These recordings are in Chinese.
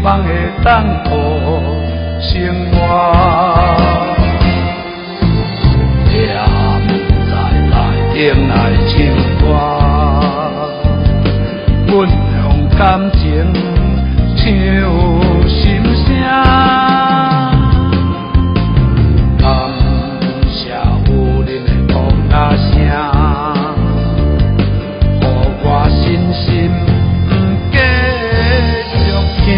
望会当过生活。用来唱歌，阮用感情唱心声。感谢有恁的鼓打声，予我信心继续行。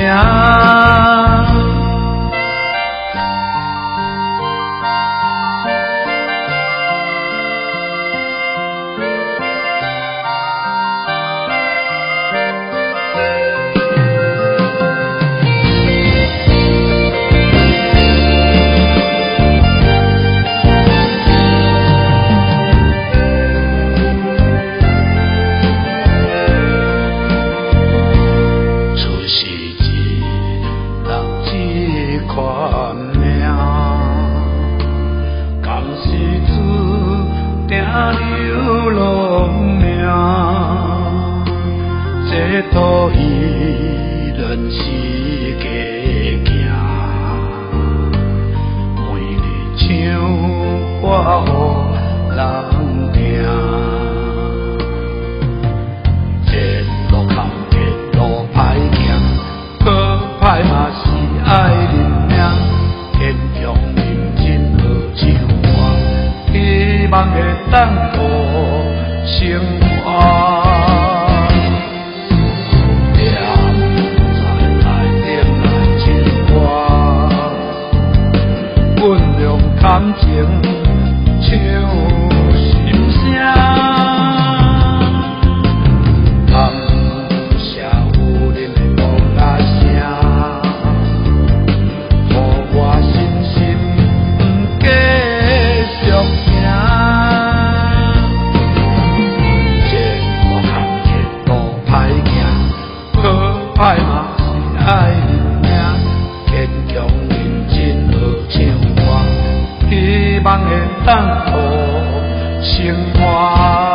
流浪命，这土依然是家行。每日唱歌予人听，这路坎坷路歹行，可歹嘛是爱认命，坚强认真好唱歌，希望会当过生活。感情唱心声，感谢有恁的鼓打声，予我信心继续行。这路坎坷路歹行，可歹嘛是爱认命，坚强认真好唱歌。希望会当过生活。